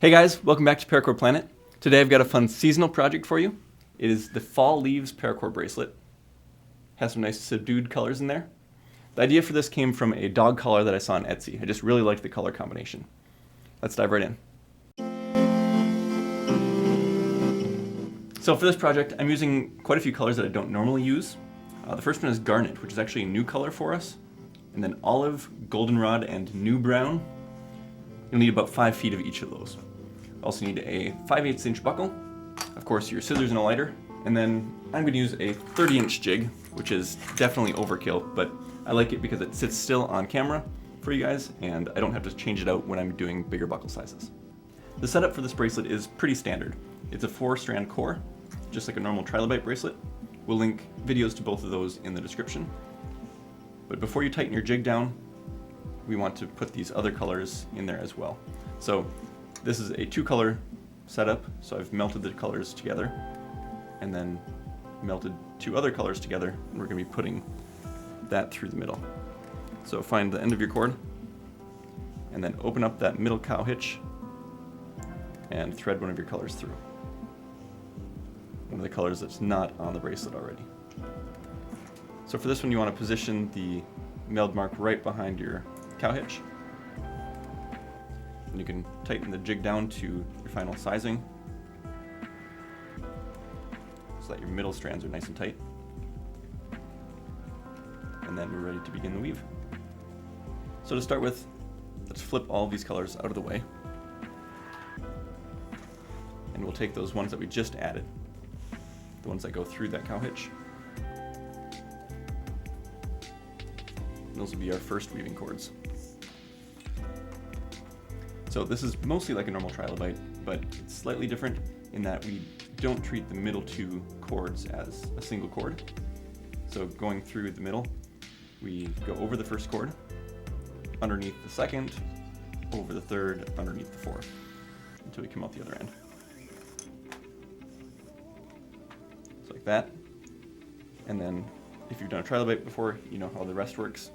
Hey guys, welcome back to Paracord Planet. Today I've got a fun seasonal project for you. It is the Fall Leaves Paracord Bracelet. Has some nice subdued colors in there. The idea for this came from a dog collar that I saw on Etsy. I just really liked the color combination. Let's dive right in. So for this project, I'm using quite a few colors that I don't normally use. The first one is Garnet, which is actually a new color for us. And then Olive, Goldenrod, and New Brown. You'll need about 5 feet of each of those. Also need a 5/8 inch buckle, of course your scissors and a lighter, and then I'm going to use a 30-inch jig, which is definitely overkill, but I like it because it sits still on camera for you guys, and I don't have to change it out when I'm doing bigger buckle sizes. The setup for this bracelet is pretty standard. It's a 4-strand core, just like a normal trilobite bracelet. We'll link videos to both of those in the description. But before you tighten your jig down, we want to put these other colors in there as well. So this is a 2-color setup, so I've melted the colors together and then melted 2 other colors together, and we're going to be putting that through the middle. So find the end of your cord and then open up that middle cow hitch and thread one of your colors through. One of the colors that's not on the bracelet already. So for this one you want to position the meld mark right behind your cow hitch. And you can tighten the jig down to your final sizing so that your middle strands are nice and tight. And then we're ready to begin the weave. So to start with, let's flip all of these colors out of the way. And we'll take those ones that we just added, the ones that go through that cow hitch. And those will be our first weaving cords. So this is mostly like a normal trilobite, but it's slightly different in that we don't treat the middle 2 cords as a single cord. So going through the middle, we go over the first cord, underneath the second, over the third, underneath the fourth, until we come out the other end. Just like that. And then if you've done a trilobite before, you know how the rest works.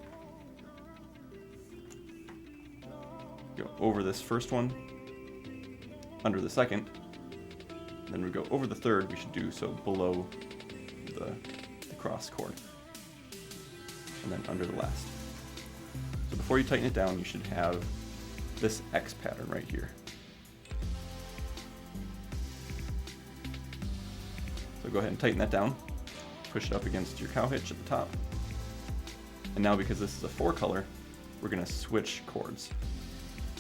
Go over this first one, under the second, then we go over the third. We should do so below the cross cord, and then under the last. So before you tighten it down, you should have this X pattern right here. So go ahead and tighten that down, push it up against your cow hitch at the top, and now because this is a 4-color, we're going to switch cords.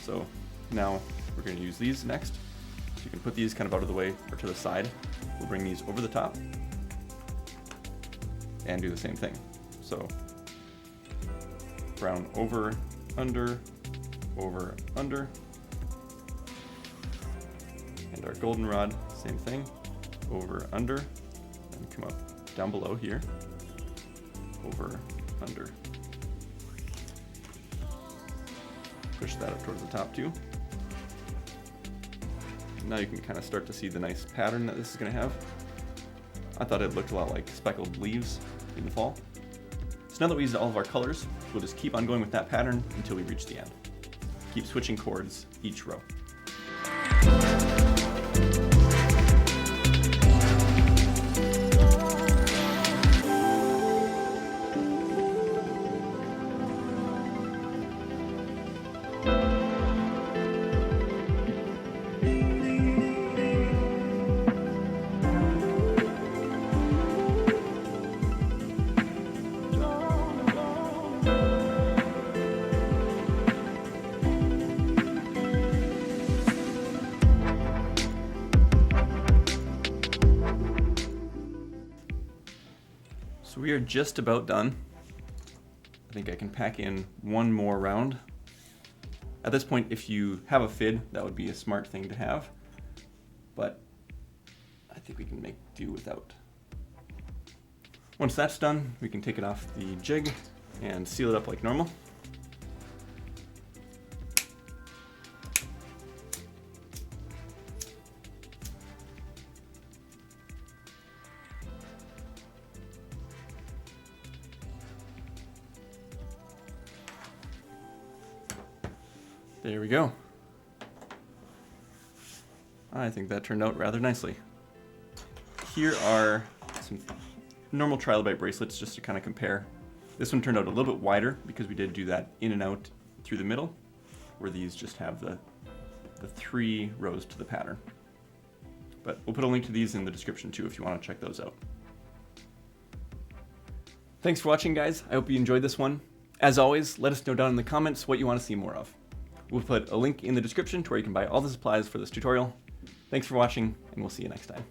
So now we're going to use these next. So you can put these kind of out of the way or to the side. We'll bring these over the top and do the same thing. So brown over, under, and our goldenrod, same thing, over, under, and come up down below here, over, under. Push that up towards the top too. Now you can kind of start to see the nice pattern that this is going to have. I thought it looked a lot like speckled leaves in the fall. So now that we used all of our colors, we'll just keep on going with that pattern until we reach the end. Keep switching cords each row. So we are just about done. I think I can pack in one more round. At this point, if you have a fid, that would be a smart thing to have, but I think we can make do without. Once that's done, we can take it off the jig and seal it up like normal. There we go. I think that turned out rather nicely. Here are some normal trilobite bracelets just to kind of compare. This one turned out a little bit wider because we did do that in and out through the middle, where these just have the 3 rows to the pattern. But we'll put a link to these in the description too if you want to check those out. Thanks for watching, guys. I hope you enjoyed this one. As always, let us know down in the comments what you want to see more of. We'll put a link in the description to where you can buy all the supplies for this tutorial. Thanks for watching, and we'll see you next time.